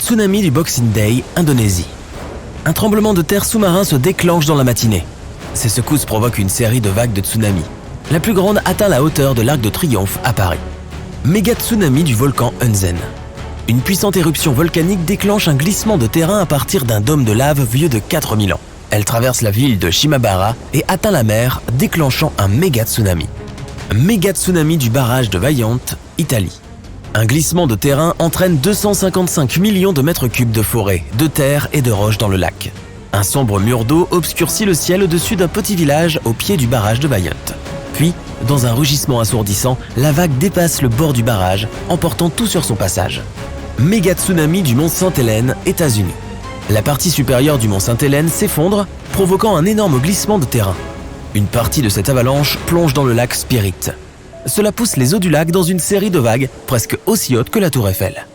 Tsunami du Boxing Day, Indonésie. Un tremblement de terre sous-marin se déclenche dans la matinée. Ces secousses provoquent une série de vagues de tsunami. La plus grande atteint la hauteur de l'Arc de Triomphe à Paris. Méga tsunami du volcan Unzen. Une puissante éruption volcanique déclenche un glissement de terrain à partir d'un dôme de lave vieux de 4000 ans. Elle traverse la ville de Shimabara et atteint la mer, déclenchant un méga tsunami. Méga tsunami du barrage de Vajont, Italie. Un glissement de terrain entraîne 255 millions de mètres cubes de forêt, de terre et de roches dans le lac. Un sombre mur d'eau obscurcit le ciel au-dessus d'un petit village au pied du barrage de Vajont. Puis, dans un rugissement assourdissant, la vague dépasse le bord du barrage, emportant tout sur son passage. Méga tsunami du mont Sainte-Hélène, États-Unis. La partie supérieure du mont Sainte-Hélène s'effondre, provoquant un énorme glissement de terrain. Une partie de cette avalanche plonge dans le lac Spirit. Cela pousse les eaux du lac dans une série de vagues presque aussi hautes que la tour Eiffel.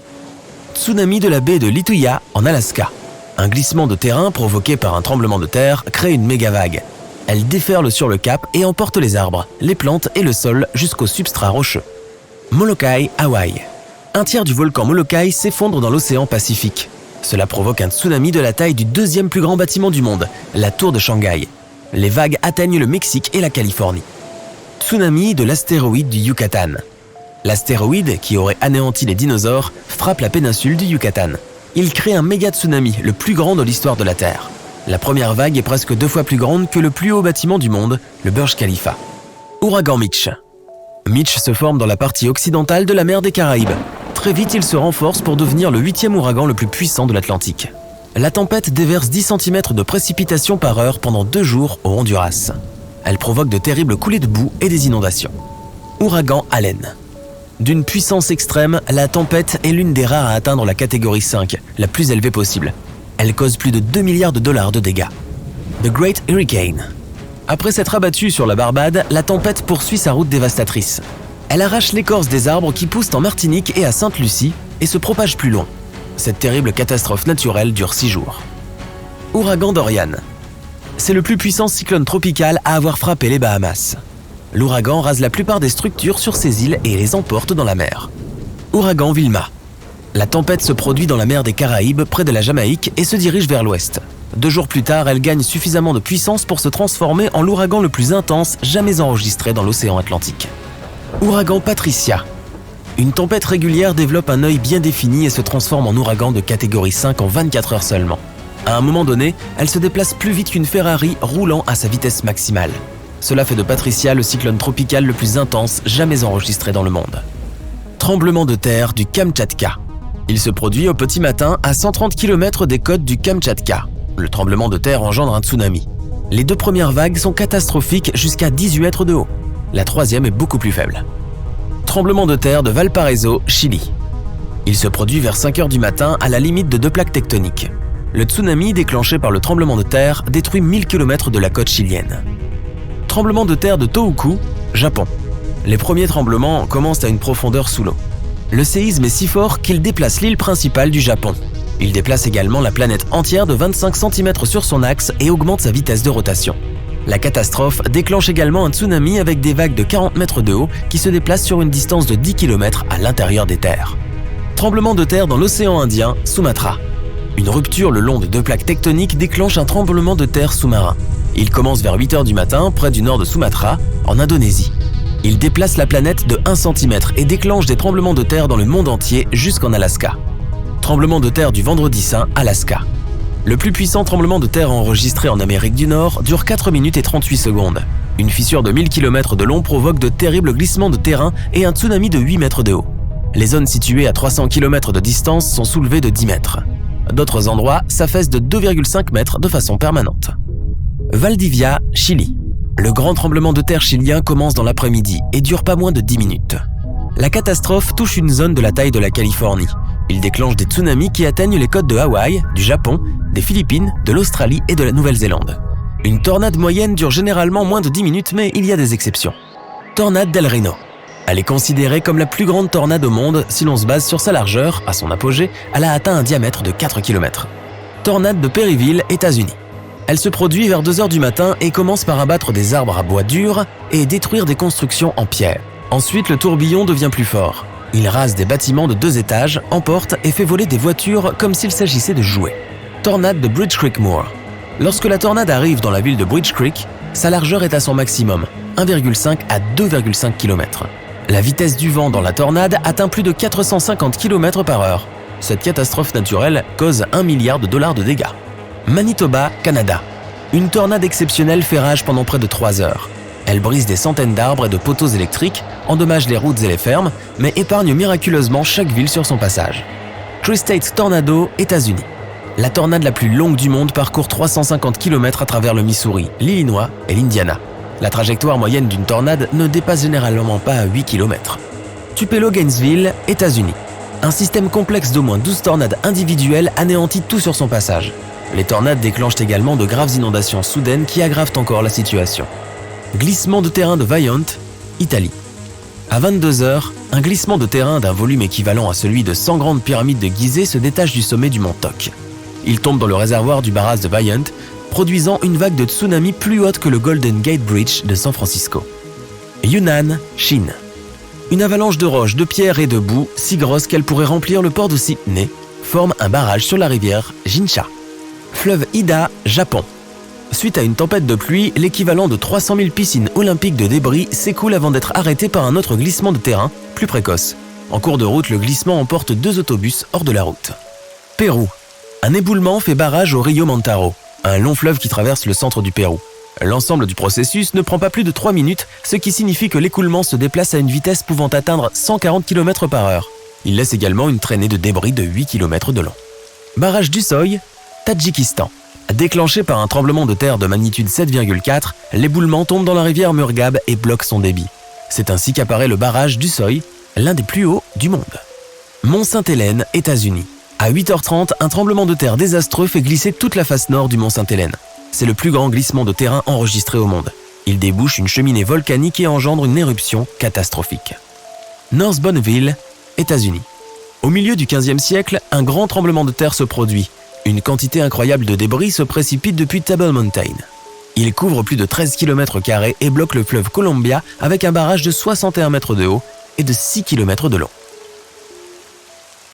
Tsunami de la baie de Lituya en Alaska. Un glissement de terrain provoqué par un tremblement de terre crée une méga vague. Elle déferle sur le cap et emporte les arbres, les plantes et le sol jusqu'au substrat rocheux. Molokai, Hawaï. Un tiers du volcan Molokai s'effondre dans l'océan Pacifique. Cela provoque un tsunami de la taille du deuxième plus grand bâtiment du monde, la tour de Shanghai. Les vagues atteignent le Mexique et la Californie. Tsunami de l'astéroïde du Yucatan. L'astéroïde, qui aurait anéanti les dinosaures, frappe la péninsule du Yucatan. Il crée un méga tsunami, le plus grand de l'histoire de la Terre. La première vague est presque 2 fois plus grande que le plus haut bâtiment du monde, le Burj Khalifa. Ouragan Mitch. Mitch se forme dans la partie occidentale de la mer des Caraïbes. Très vite, il se renforce pour devenir le 8e ouragan le plus puissant de l'Atlantique. La tempête déverse 10 cm de précipitations par heure pendant 2 jours au Honduras. Elle provoque de terribles coulées de boue et des inondations. Ouragan Allen. D'une puissance extrême, la tempête est l'une des rares à atteindre la catégorie 5, la plus élevée possible. Elle cause plus de 2 milliards de dollars de dégâts. The Great Hurricane. Après s'être abattue sur la Barbade, la tempête poursuit sa route dévastatrice. Elle arrache l'écorce des arbres qui poussent en Martinique et à Sainte-Lucie et se propage plus loin. Cette terrible catastrophe naturelle dure 6 jours. Ouragan Dorian. C'est le plus puissant cyclone tropical à avoir frappé les Bahamas. L'ouragan rase la plupart des structures sur ces îles et les emporte dans la mer. Ouragan Vilma. La tempête se produit dans la mer des Caraïbes, près de la Jamaïque, et se dirige vers l'ouest. 2 jours plus tard, elle gagne suffisamment de puissance pour se transformer en l'ouragan le plus intense jamais enregistré dans l'océan Atlantique. Ouragan Patricia. Une tempête régulière développe un œil bien défini et se transforme en ouragan de catégorie 5 en 24 heures seulement. À un moment donné, elle se déplace plus vite qu'une Ferrari roulant à sa vitesse maximale. Cela fait de Patricia le cyclone tropical le plus intense jamais enregistré dans le monde. Tremblement de terre du Kamtchatka. Il se produit au petit matin à 130 km des côtes du Kamtchatka. Le tremblement de terre engendre un tsunami. Les 2 premières vagues sont catastrophiques jusqu'à 18 mètres de haut. La 3e est beaucoup plus faible. Tremblement de terre de Valparaiso, Chili. Il se produit vers 5 heures du matin à la limite de 2 plaques tectoniques. Le tsunami déclenché par le tremblement de terre détruit 1000 km de la côte chilienne. Tremblement de terre de Tohoku, Japon. Les premiers tremblements commencent à une profondeur sous l'eau. Le séisme est si fort qu'il déplace l'île principale du Japon. Il déplace également la planète entière de 25 cm sur son axe et augmente sa vitesse de rotation. La catastrophe déclenche également un tsunami avec des vagues de 40 mètres de haut qui se déplacent sur une distance de 10 km à l'intérieur des terres. Tremblement de terre dans l'océan Indien, Sumatra. Une rupture le long de 2 plaques tectoniques déclenche un tremblement de terre sous-marin. Il commence vers 8 heures du matin, près du nord de Sumatra, en Indonésie. Il déplace la planète de 1 cm et déclenche des tremblements de terre dans le monde entier jusqu'en Alaska. Tremblement de terre du Vendredi Saint, Alaska. Le plus puissant tremblement de terre enregistré en Amérique du Nord dure 4 minutes et 38 secondes. Une fissure de 1000 km de long provoque de terribles glissements de terrain et un tsunami de 8 mètres de haut. Les zones situées à 300 km de distance sont soulevées de 10 mètres. D'autres endroits s'affaissent de 2,5 mètres de façon permanente. Valdivia, Chili. Le grand tremblement de terre chilien commence dans l'après-midi et dure pas moins de 10 minutes. La catastrophe touche une zone de la taille de la Californie. Il déclenche des tsunamis qui atteignent les côtes de Hawaï, du Japon, des Philippines, de l'Australie et de la Nouvelle-Zélande. Une tornade moyenne dure généralement moins de 10 minutes, mais il y a des exceptions. Tornade d'El Reno. Elle est considérée comme la plus grande tornade au monde si l'on se base sur sa largeur. À son apogée, elle a atteint un diamètre de 4 km. Tornade de Perryville, États-Unis. Elle se produit vers 2 heures du matin et commence par abattre des arbres à bois dur et détruire des constructions en pierre. Ensuite, le tourbillon devient plus fort. Il rase des bâtiments de 2 étages, emporte et fait voler des voitures comme s'il s'agissait de jouets. Tornade de Bridge Creek Moor. Lorsque la tornade arrive dans la ville de Bridge Creek, sa largeur est à son maximum, 1,5 à 2,5 km. La vitesse du vent dans la tornade atteint plus de 450 km/h. Cette catastrophe naturelle cause $1 milliard de dégâts. Manitoba, Canada. Une tornade exceptionnelle fait rage pendant près de 3 heures. Elle brise des centaines d'arbres et de poteaux électriques, endommage les routes et les fermes, mais épargne miraculeusement chaque ville sur son passage. Tri-State Tornado, États-Unis. La tornade la plus longue du monde parcourt 350 km à travers le Missouri, l'Illinois et l'Indiana. La trajectoire moyenne d'une tornade ne dépasse généralement pas 8 km. Tupelo, Gainesville, États-Unis. Un système complexe d'au moins 12 tornades individuelles anéantit tout sur son passage. Les tornades déclenchent également de graves inondations soudaines qui aggravent encore la situation. Glissement de terrain de Vaillant, Italie. À 22 h, un glissement de terrain d'un volume équivalent à celui de 100 grandes pyramides de Gizeh se détache du sommet du mont Toc. Il tombe dans le réservoir du barrage de Vaillant, produisant une vague de tsunami plus haute que le Golden Gate Bridge de San Francisco. Yunnan, Chine. Une avalanche de roches, de pierres et de boue, si grosse qu'elle pourrait remplir le port de Sydney, forme un barrage sur la rivière Jinsha. Fleuve Ida, Japon. Suite à une tempête de pluie, l'équivalent de 300 000 piscines olympiques de débris s'écoule avant d'être arrêté par un autre glissement de terrain, plus précoce. En cours de route, le glissement emporte 2 autobus hors de la route. Pérou. Un éboulement fait barrage au Rio Mantaro, un long fleuve qui traverse le centre du Pérou. L'ensemble du processus ne prend pas plus de 3 minutes, ce qui signifie que l'écoulement se déplace à une vitesse pouvant atteindre 140 km/h. Il laisse également une traînée de débris de 8 km de long. Barrage du Soy, Tadjikistan. Déclenché par un tremblement de terre de magnitude 7,4, l'éboulement tombe dans la rivière Murghab et bloque son débit. C'est ainsi qu'apparaît le barrage du Soy, l'un des plus hauts du monde. Mont Sainte-Hélène, États-Unis. À 8h30, un tremblement de terre désastreux fait glisser toute la face nord du Mont Sainte-Hélène. C'est le plus grand glissement de terrain enregistré au monde. Il débouche une cheminée volcanique et engendre une éruption catastrophique. North Bonneville, États-Unis. Au milieu du XVe siècle, un grand tremblement de terre se produit. Une quantité incroyable de débris se précipite depuis Table Mountain. Il couvre plus de 13 km² et bloque le fleuve Columbia avec un barrage de 61 mètres de haut et de 6 km de long.